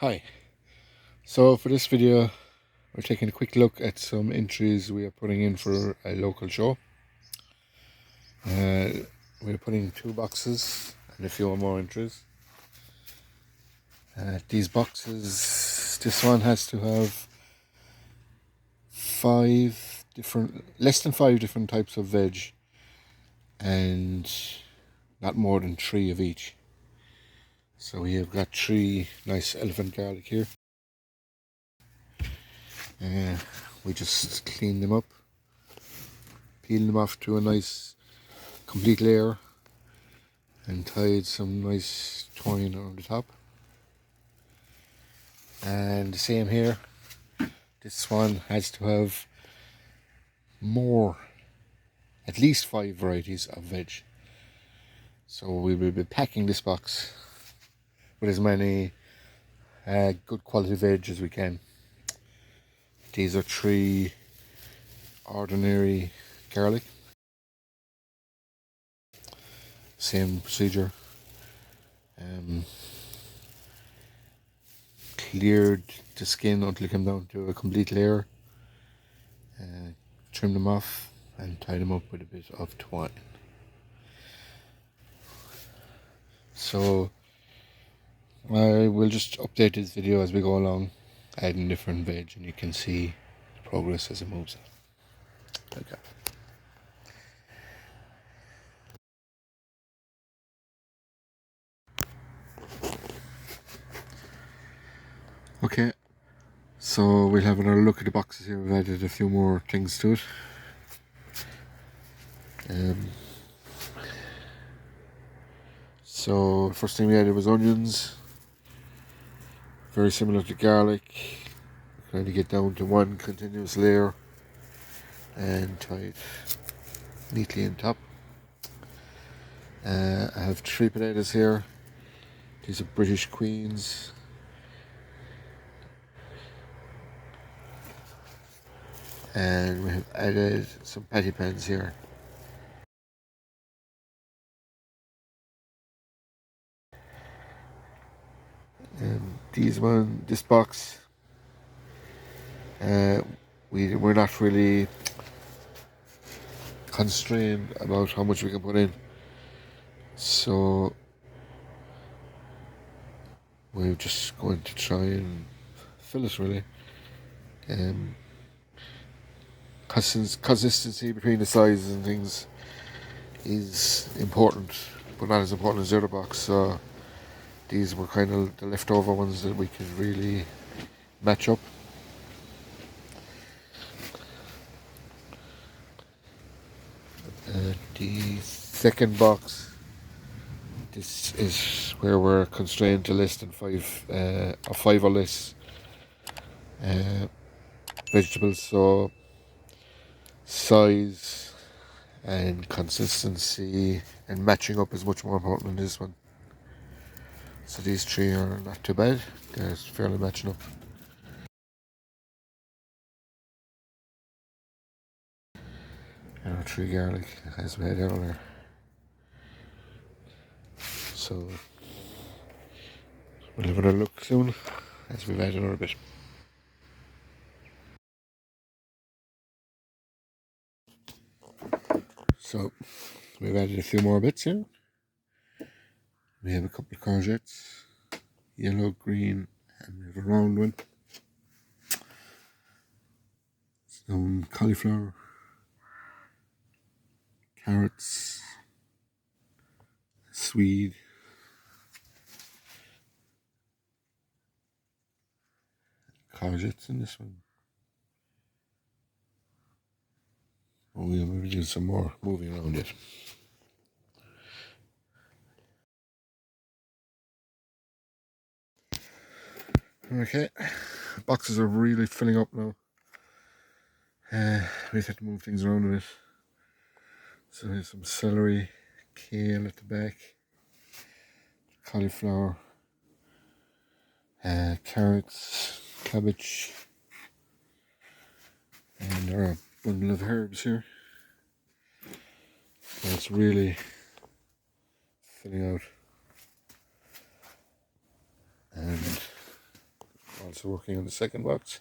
Hi, so for this video we're taking a quick look at some entries we are putting in for a local show. We're putting 2 boxes and a few more entries. These boxes, this one has to have less than 5 different types of veg and not more than 3 of each. So we have got 3 nice elephant garlic here. We just clean them up, peel them off to a nice complete layer and tied some nice twine on the top. And the same here, this one has to have at least 5 varieties of veg. So we will be packing this box with as many good quality veg as we can. These are 3 ordinary garlic. Same procedure. Cleared the skin until it came down to a complete layer. Trim them off and tie them up with a bit of twine. So I will just update this video as we go along, adding different veg, and you can see the progress as it moves. Okay. Okay, so we'll have another look at the boxes here. We've added a few more things to it. So the first thing we added was onions, very similar to garlic. Trying to get down to one continuous layer and tie it neatly on top. I have 3 potatoes here. These are British Queens. And we have added some patty pans here. This box, we're not really constrained about how much we can put in, so we're just going to try and fill it really. Consistency between the sizes and things is important, but not as important as the other box. So these were kind of the leftover ones that we could really match up. The second box, this is where we're constrained to less than 5 or less vegetables. So size and consistency and matching up is much more important than this one. So these 3 are not too bad. They're fairly matching up. And our 3 garlic, as we had earlier. So we'll have another look soon as we've added another bit. So we've added a few more bits here. We have a couple of courgettes, yellow, green, and we have a round one. Some cauliflower, carrots, swede, courgettes in this one. We'll do some more moving around it. Okay, boxes are really filling up now. We've had to move things around a bit. So there's some celery, kale at the back, cauliflower, carrots, cabbage, and there are a bundle of herbs here. So it's really filling out. And also working on the second box.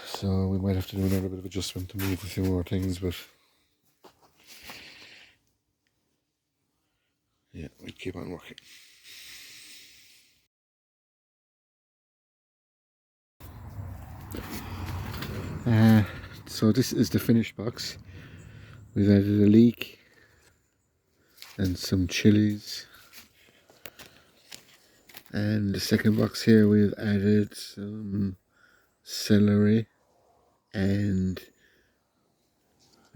So we might have to do another bit of adjustment to move a few more things, but yeah, we keep on working. So this is the finished box. We've added a leek and some chilies. And the second box here we've added some celery and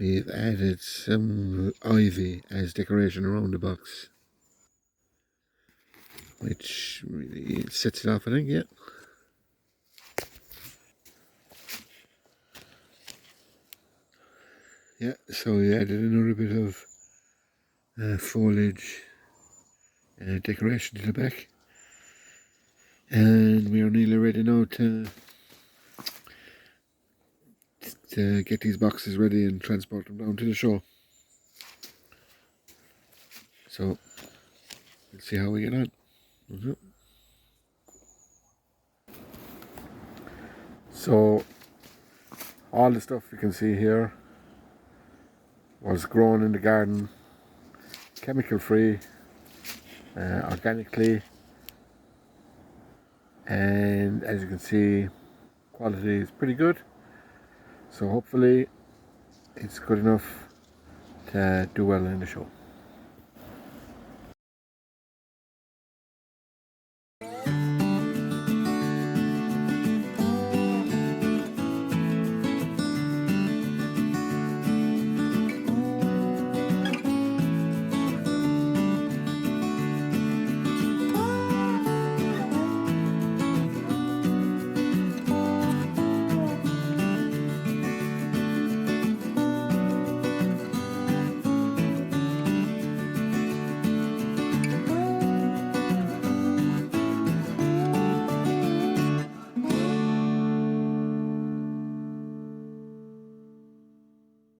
we've added some ivy as decoration around the box, which really sets it off, I think, yeah. Yeah, so we added another bit of foliage decoration to the back. And we are nearly ready now to get these boxes ready and transport them down to the show. So we'll see how we get on. So all the stuff you can see here was grown in the garden, chemical free, organically, and as you can see, quality is pretty good. So hopefully it's good enough to do well in the show.